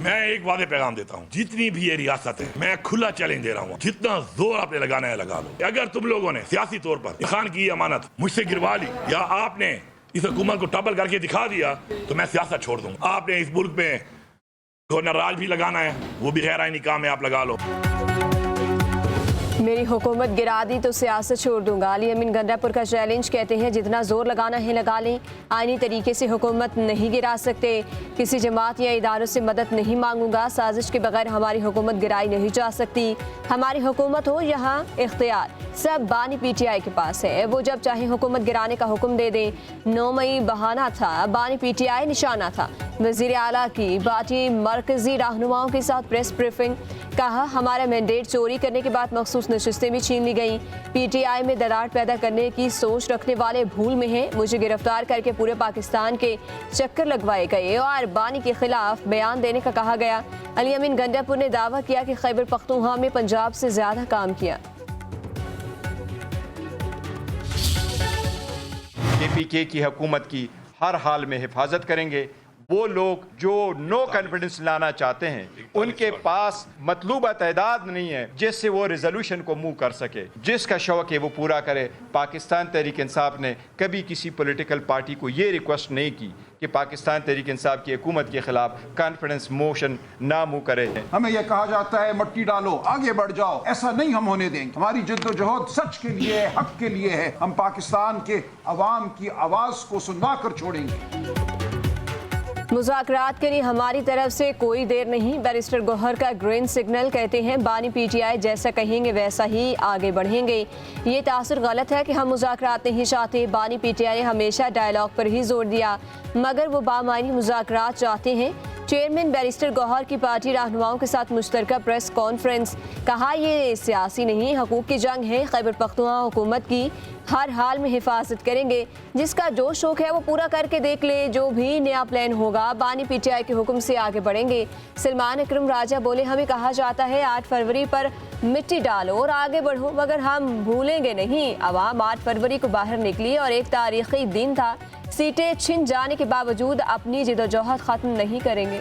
मैं एक वादे पैगाम देता हूँ, जितनी भी ये रियासत है मैं खुला चैलेंज दे रहा हूँ, जितना जोर आपने लगाना है लगा लो। अगर तुम लोगों ने सियासी तौर पर खान की अमानत मुझसे गिरवा ली या आपने इस हुकूमत को टबल करके दिखा दिया तो मैं सियासत छोड़ दूंगा। आपने इस मुल्क में गवर्नर राज भी लगाना है, वो भी गैर आईनी काम है, आप लगा लो। मेरी हुकूमत गिरा दी तो सियासत छोड़ दूंगा। अली अमीन गंडापुर का चैलेंज, कहते हैं जितना जोर लगाना है लगा लें, आईनी तरीके से हुकूमत नहीं गिरा सकते। किसी जमात या इदारों से मदद नहीं मांगूंगा। साजिश के बगैर हमारी हुकूमत गिराई नहीं जा सकती। हमारी हुकूमत हो यहाँ इख्तियार सब बानी PTI के पास है, वो जब चाहे हुकूमत गिराने का हुक्म दे दें। 9 मई बहाना था, बानी PTI निशाना था। वज़ीर आला की बाटी मरकजी रहनुमाओं के साथ प्रेस ब्रीफिंग, कहा हमारा मैंडेट चोरी करने के बाद मखसूस नशिस्तें भी छीन ली गई। PTI में दरार पैदा करने की सोच रखने वाले भूल में हैं। मुझे गिरफ्तार करके पूरे पाकिस्तान के चक्कर लगवाए गए और बानी के खिलाफ बयान देने का कहा गया। अली अमीन गंडापुर ने दावा किया कि खैबर पख्तूनख्वा में पंजाब से ज्यादा काम किया। KPK की हुकूमत की हर हाल में हिफाजत करेंगे। वो लोग जो नो कॉन्फिडेंस लाना चाहते हैं उनके पास मतलूबा तादाद नहीं है जिससे वो रिजोल्यूशन को मूव कर सके। जिसका शौक है वो पूरा करे। पाकिस्तान तहरीक इंसाफ ने कभी किसी पॉलिटिकल पार्टी को ये रिक्वेस्ट नहीं की कि पाकिस्तान तहरीक इंसाफ की हुकूमत के खिलाफ कॉन्फिडेंस मोशन ना मूव करे। हमें यह कहा जाता है मट्टी डालो आगे बढ़ जाओ, ऐसा नहीं हम होने देंगे। हमारी जद्दोजहद सच के लिए है, हक के लिए है। हम पाकिस्तान के अवाम की आवाज को सुनवा कर छोड़ेंगे। मुज़ाकरात के लिए हमारी तरफ से कोई देर नहीं, बैरिस्टर गौहर का ग्रीन सिग्नल, कहते हैं बानी PTI जैसा कहेंगे वैसा ही आगे बढ़ेंगे। ये तासुर गलत है कि हम मुज़ाकरात नहीं चाहते। बानी PTI ने हमेशा डायलॉग पर ही जोर दिया, मगर वो बामायनी मुज़ाकरात चाहते हैं। चेयरमैन बैरिस्टर गौहर की पार्टी रहनुमाओं के साथ मुश्तरका प्रेस कॉन्फ्रेंस, कहा ये सियासी नहीं हकूक़ की जंग है। खैबर पख्तूनख्वा हुकूमत की हर हाल में हिफाजत करेंगे। जिसका जो शौक है वो पूरा करके देख ले। जो भी नया प्लान होगा बानी PTI के हुक्म से आगे बढ़ेंगे। सलमान अकरम राजा बोले, हमें कहा जाता है 8 फरवरी पर मिट्टी डालो और आगे बढ़ो, मगर हम भूलेंगे नहीं। अवाम 8 फरवरी को बाहर निकली और एक तारीखी दिन था। सीटें छिन जाने के बावजूद अपनी जिद्दोजहद खत्म नहीं करेंगे।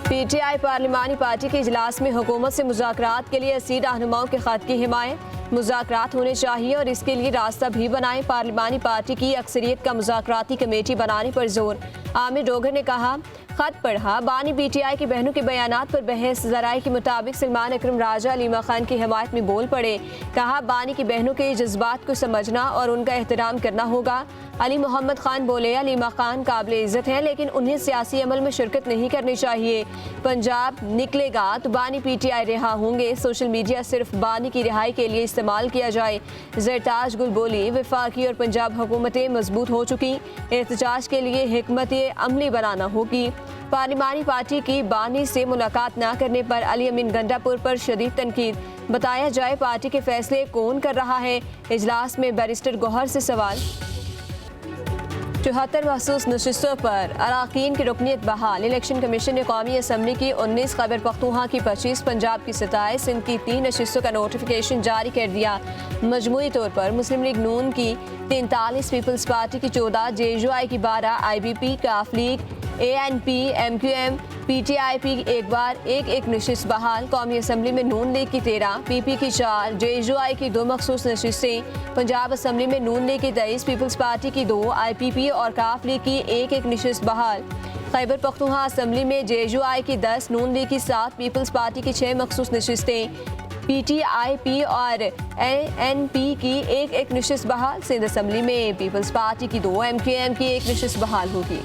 PTI पार्लिमानी पार्टी के इजलास में हुकूमत से मुज़ाकरात के लिए असीर रहनुमाओं के खत की हिमायत। मुज़ाकरात होने चाहिए और इसके लिए रास्ता भी बनाएं। पार्लिमानी पार्टी की अक्सरियत का मुज़ाकराती कमेटी बनाने पर जोर। आमिर डोगर ने कहा, खत पढ़ा, बानी PTI की बहनों के बयानात पर बहस। ज़राए के मुताबिक सलमान अकरम राजा अलीमा खान की हिमायत में बोल पड़े। कहा, बानी की बहनों के जज्बात को समझना और उनका एहतराम करना होगा। अली मोहम्मद खान बोले, अलीमा खान काबिल इज़्ज़त हैं लेकिन उन्हें सियासी अमल में शिरकत नहीं करनी चाहिए। पंजाब निकलेगा तो बानी PTI रिहा होंगे। सोशल मीडिया सिर्फ बानी की रिहाई के लिए इस्तेमाल किया जाए। जरताज गुल बोली, वफाकी और पंजाब हुकूमतें मजबूत हो चुकी, एहतजाज के लिए हिकमत अमली बनाना होगी। पार्लिमानी पार्टी की बानी से मुलाकात न करने पर अली अमीन गंडापुर पर शदीद तनकीद। बताया जाए पार्टी के फैसले कौन कर रहा है। इजलास में बैरिस्टर गौहर से सवाल। 74 मखसूस नशिस्तों पर अराकीन की रुकनीत बहाल। इलेक्शन कमीशन ने कौमी असम्बली की 19, खैबर पख्तूनख्वा की 25, पंजाब की 27, सिंध की 3 नशिस्तों का नोटिफिकेशन जारी कर दिया। मजमूई तौर पर मुस्लिम लीग नून की 43, पीपल्स पार्टी की 14, JUI की 12, IBP, काफ लीग, ANP, MQM, PTIP एक बार एक नशिस्त बहाल। कौमी असम्बली में नून लीग की 13, PP की 4, JUI की 2 मखसूस नशिस्तें। पंजाब असम्बली में नून लीग की 23, पीपल्स पार्टी की 2, IPP और काफ लीग की एक नशिस्त बहाल। खैबर पख्तूनख्वा असम्बली में JUI की 10, नून लीग की 7, पीपल्स पार्टी की 6 मखसूस नशिस्तें। PTIP और ANP की एक नशिस्त बहाल। सिंध असम्बली में पीपल्स पार्टी की 2, MQM की 1 नशिस्त बहाल होगी।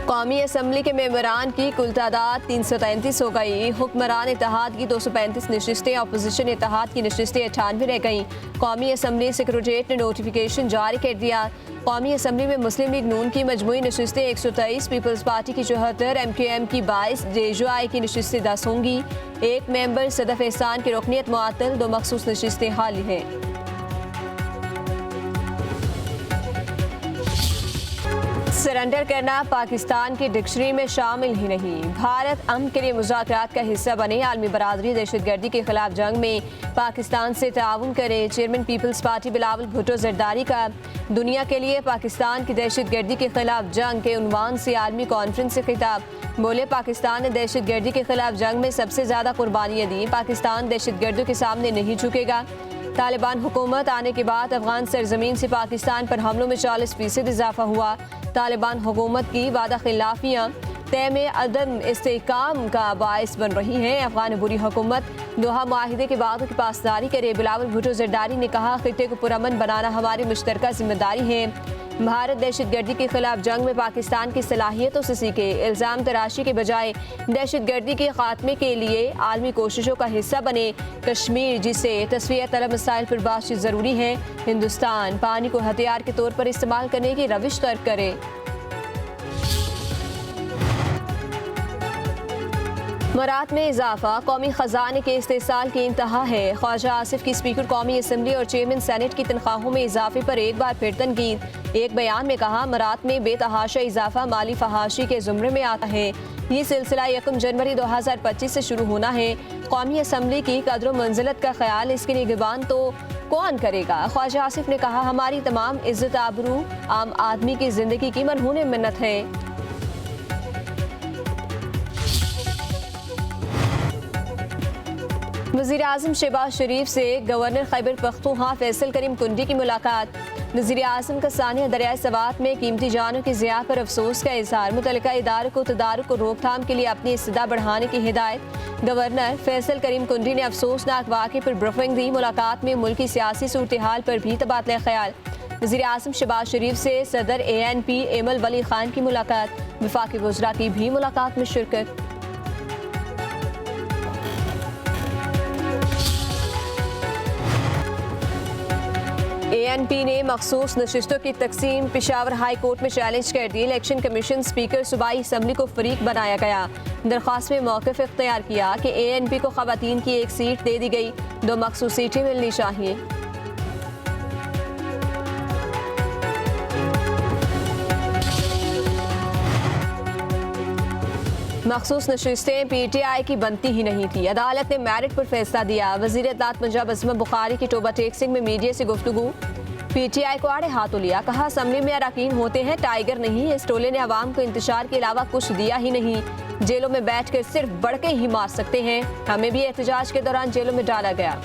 कौमी असम्बली के मेंबरान की कुल तादाद 333 हो गई। हुक्मरान इत्तेहाद की 235 नशिस्तें, अपोजिशन इत्तेहाद की नशिस्तें 98 रह गईं। कौमी असम्बली सेक्रेटेरिएट ने नोटिफिकेशन जारी कर दिया। कौमी असम्बली में मुस्लिम लीग नून की मजमूई नशिस्तें 123, पीपल्स पार्टी की 74, MQM की 22, JUI की नशिस्तें 10 होंगी। एक मेंबर सदफ एहसान की रुकनीत मुअत्तल, 2 मखसूस नशिस्तें हाली हैं। सरेंडर करना पाकिस्तान की डिक्शनरी में शामिल ही नहीं। भारत अमन के लिए मुज़ाकरात का हिस्सा बने, आलमी बरादरी दहशतगर्दी के खिलाफ जंग में पाकिस्तान से ताउन करे। चेयरमैन पीपल्स पार्टी बिलावल भुट्टो जरदारी का दुनिया के लिए पाकिस्तान की दहशतगर्दी के खिलाफ जंग के उन्वान से आलमी कॉन्फ्रेंस से खिताब। बोले, पाकिस्तान ने दहशतगर्दी के खिलाफ जंग में सबसे ज़्यादा कुर्बानियाँ दी। पाकिस्तान दहशतगर्दियों के सामने नहीं झुकेगा। तालिबान हुकूमत आने के बाद अफगान सरजमीन से पाकिस्तान पर हमलों में 40% इजाफा हुआ। तालिबान हुकूमत की वादा खिलाफियाँ तय में अदम इस्तेहकाम का बायस बन रही हैं। अफगान बुरी हुकूमत दोहा माहिदे के वादों की पासदारी करे। बिलावल भुट्टो जरदारी ने कहा, खित्ते को पुरअमन बनाना हमारी मुश्तरका जिम्मेदारी है। भारत दहशतगर्दी के खिलाफ जंग में पाकिस्तान की सलाहियतों से सीखे। इल्ज़ाम तराशी के बजाय दहशतगर्दी के खात्मे के लिए आलमी कोशिशों का हिस्सा बने। कश्मीर, जिसे तस्वीर तलब मसाइल पर बातचीत ज़रूरी है। हिंदुस्तान पानी को हथियार के तौर पर इस्तेमाल करने की रविश तर्क करे। मरात में इजाफा, कौमी खजाने के इस्तेसाल की इंतहा है। ख्वाजा आसिफ की स्पीकर कौमी असम्बली और चेयरमैन सेनेट की तनख्वाहों में इजाफे पर एक बार फिर तनकीद। एक बयान में कहा, मरात में बेतहाशा इजाफा माली फहाशी के जुमरे में आता है। ये सिलसिला 1 जनवरी 2025 से शुरू होना है। कौमी असम्बली की कदर मंजिलत का ख्याल इसके निगरान तो कौन करेगा? ख्वाजा आसिफ ने कहा, हमारी तमाम इज्जत आबरू आम आदमी की जिंदगी की मनहून मिन्नत है। वज़ीर आज़म शहबाज शरीफ से गवर्नर खैबर पख्तूनख्वा फैसल करीम कुंडी की मुलाकात। वज़ीर आज़म का सानिया दरियाए सवात में कीमती जानों की ज़िया पर अफसोस का इज़हार। मुतल्लिका इदारे को तदारुक को रोकथाम के लिए अपनी इस्तदा बढ़ाने की हिदायत। गवर्नर फैसल करीम कुंडी ने अफसोसनाक वाक़े पर ब्रीफिंग दी। मुलाकात में मुल्क की सियासी सूरत हाल पर भी तबादला ख्याल। वज़ीर आज़म शहबाज शरीफ से सदर ANP एमल वली खान की मुलाकात। वफाकी वज़रा की भी मुलाकात में शिरकत। ANP ने मखसूस नशिस्तों की तकसीम पेशावर हाई कोर्ट में चैलेंज कर दी। इलेक्शन कमीशन स्पीकर सूबाई असम्बली को फरीक बनाया गया। दरख्वास्त में मौक़िफ़ इख्तियार किया कि ANP को ख़वातीन की एक सीट दे दी गई, 2 मखसूस सीटें मिलनी चाहिए। मखसूस नशिस्तें PTI की बनती ही नहीं थी। अदालत ने मेरिट पर फैसला दिया। वज़ीर इत्तलात पंजाब अज़मा बुखारी की टोबा टेक्सिंग में मीडिया से गुफ्तगू। PTI को आड़े हाथों लिया, कहा असम्बली में अरकान होते हैं, टाइगर नहीं। इस टोले ने अवाम को इंतशार के अलावा कुछ दिया ही नहीं। जेलों में बैठ कर सिर्फ बड़के ही मार सकते हैं। हमें भी एहतजाज के दौरान जेलों में डाला गया।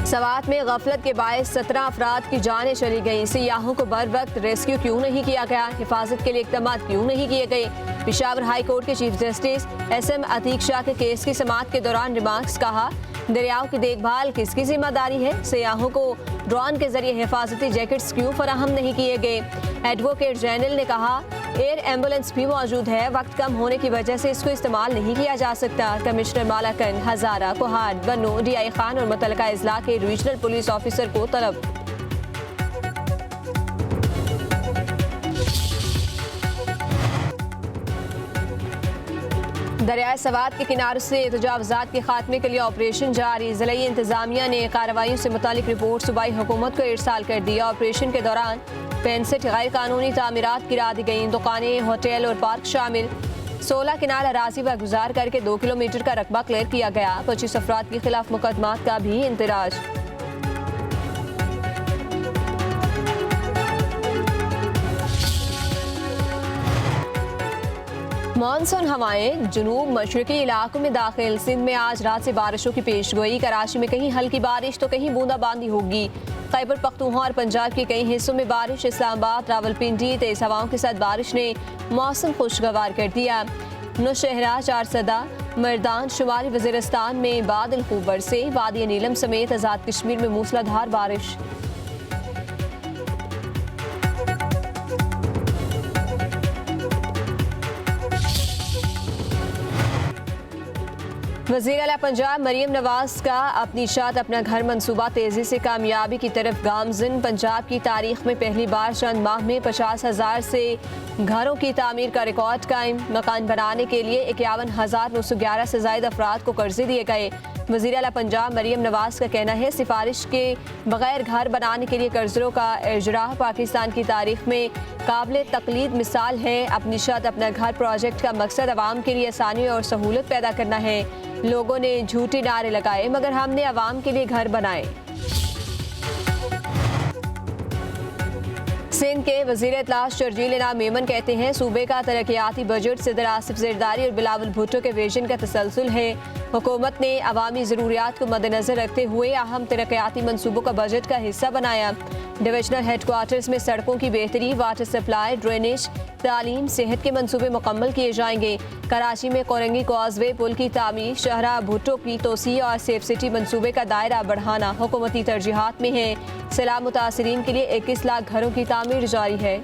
सवात में गफलत के बायस 17 अफराद की जानें चली गईं। सियाहों को बर वक्त रेस्क्यू क्यों नहीं किया गया? हिफाजत के लिए इक़दाम क्यों नहीं किए गए? पेशावर हाई कोर्ट के chief justice SM Atiq Shah के केस की समाअत के दौरान रिमार्क्स। कहा, दरियाओं की देखभाल किसकी जिम्मेदारी है? सियाहों को ड्रोन के जरिए हिफाजती जैकेट्स क्यों फराहम नहीं किए गए? एडवोकेट जनरल ने कहा, एयर एम्बुलेंस भी मौजूद है, वक्त कम होने की वजह से इसको इस्तेमाल नहीं किया जा सकता। कमिश्नर मालाकंड, हजारा, कोहाट, बन्नू, DI खान और मुतल्लिका अजला के रीजनल पुलिस ऑफिसर को तलब। दरियाए सवात के किनारों से तजावुज़ात के खात्मे के लिए ऑपरेशन जारी। ज़िलाई इंतजामिया ने कार्रवाइयों से मुतालिक रिपोर्ट सूबाई हुकूमत को इरसाल कर दिया। ऑपरेशन के दौरान 65 गैर कानूनी तामीरात गिरा दी गई। दुकानें, होटल और पार्क शामिल। 16 किनाल अराजी व गुजार करके 2 किलोमीटर का रकबा क्लियर किया गया। 25 अफराद के खिलाफ मुकदमात का भी इंतराज। मानसून हवाएं जुनूब मशरकी इलाकों में दाखिल। सिंध में आज रात से बारिशों की पेशगोई। कराची में कहीं हल्की बारिश तो कहीं बूंदाबांदी होगी। खैबर पख्तूनख्वा और पंजाब के कई हिस्सों में बारिश। इस्लामाबाद, रावलपिंडी तेज हवाओं के साथ बारिश ने मौसम खुशगवार कर दिया। नौशहरा, चारसदा, मर्दान, शुमाली वज़ीरिस्तान में बादल खूब बरसे। वादी नीलम समेत आज़ाद कश्मीर में मूसलाधार बारिश। वज़ीर आला पंजाब मरीम नवाज का अपनी शाद अपना घर मंसूबा तेजी से कामयाबी की तरफ गामजन। पंजाब की तारीख में पहली बार चंद माह में 50,000 से घरों की तामीर का रिकॉर्ड कायम। मकान बनाने के लिए 51,911 से ज्यादा अफराद को कर्जे दिए गए। वज़ीर आला पंजाब मरियम नवाज का कहना है सिफारिश के बगैर घर बनाने के लिए कर्जों का इजरा पाकिस्तान की तारीख में काबिल तकलीद मिसाल है। अपनी छत अपना घर प्रोजेक्ट का मकसद अवाम के लिए आसानी और सहूलत पैदा करना है। लोगों ने झूठे नारे लगाए मगर हमने अवाम के लिए घर बनाए। सिंध के वज़ीर इत्तलात शर्जील इनाम मेमन कहते हैं सूबे का तरक्याती बजट सदर आसिफ ज़रदारी और बिलावल भुट्टो के विजन का तसलसल है। हुकूमत ने अवामी ज़रूरियात को मद्देनज़र रखते हुए अहम तरक्याती मनसूबों का बजट का हिस्सा बनाया। डिविजनल हेडक्वार्टर्स में सड़कों की बेहतरी, वाटर सप्लाई, ड्रेनेज, तालीम, सेहत के मनसूबे मुकम्मल किए जाएंगे। कराची में कोरंगी कॉजवे पुल की तामीर, शहरा भुट्टो की तोसी और सेफ सिटी मनसूबे का दायरा बढ़ाना हुकूमती तरजीहात में है। सैलाब मुतासरीन के लिए 21 लाख घरों की तामीर जारी है।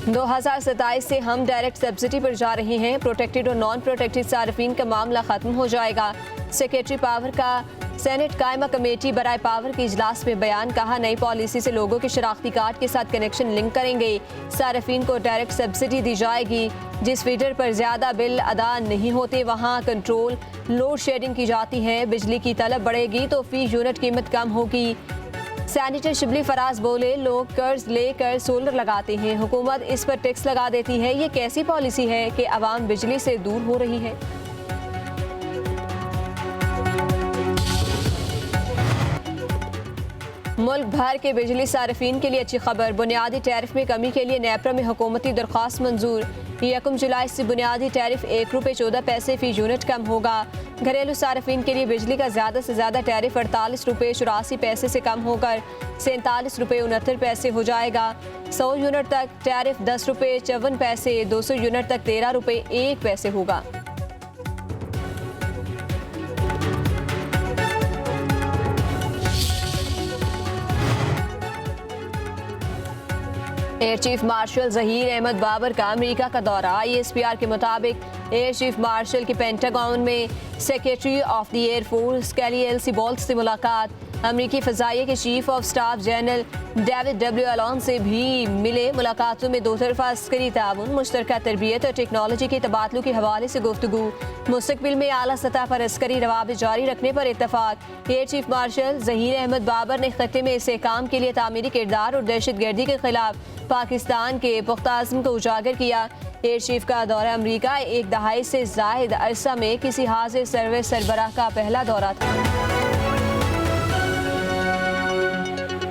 दो 2027 से हम डायरेक्ट सब्सिडी पर जा रहे हैं। प्रोटेक्टेड और नॉन प्रोटेक्टेड सार्फिन का मामला खत्म हो जाएगा। सेक्रेटरी पावर का सेनेट कायमा कमेटी बराए पावर के इजलास में बयान, कहा नई पॉलिसी से लोगों के शनाख्ती कार्ड के साथ कनेक्शन लिंक करेंगे। सार्फिन को डायरेक्ट सब्सिडी दी जाएगी। जिस फीडर पर ज्यादा बिल अदा नहीं होते वहां कंट्रोल लोड शेडिंग की जाती है। बिजली की तलब बढ़ेगी तो फी यूनिट कीमत कम होगी। सैनिटर शिबली फराज बोले लोग कर्ज लेकर सोलर लगाते हैं, हुकूमत इस पर टैक्स लगा देती है। ये कैसी पॉलिसी है कि आवाम बिजली से दूर हो रही है। मुल्क भर के बिजली सार्फिन के लिए अच्छी खबर। बुनियादी टैरिफ में कमी के लिए नेपरा में हुकूमती दरख्वास्त मंजूर। 1 जुलाई से बुनियादी टैरिफ ₹1.14 फी यूनिट कम होगा। घरेलू सार्फिन के लिए बिजली का ज़्यादा से ज़्यादा टैरिफ ₹48.84 से कम होकर ₹47.69 हो जाएगा। 100 यूनिट तक टैरिफ ₹10.54, 200 यूनिट तक ₹13.01 होगा। Air chief marshal Zaheer Ahmed Babar का अमेरिका का दौरा। ISPR के मुताबिक एयर चीफ मार्शल की पेंटागन में secretary of the air force Kelly एल्सी बोल्ट्स से मुलाकात। अमेरिकी फ़ज़ाइया के chief of staff general David W. Allen से भी मिले। मुलाकातों में दो तरफा अस्करी ताउन, मुश्तरका तरबियत और टेक्नोलॉजी के तबादलों के हवाले से गुफ्तगू। मुस्तकबिल में आला सतह पर अस्करी रवाबित जारी रखने पर इत्तफाक। Air chief marshal Zaheer Ahmed Babar ने खत्ते में इस्तेहकाम के लिए तामीरी किरदार और दहशतगर्दी के खिलाफ पाकिस्तान के पुख्ता अज़्म को उजागर किया। एयर चीफ का दौरा अमरीका एक दहाई से ज़ायद अरसा में किसी हाजिर सर्विस सरबराह का पहला दौरा था।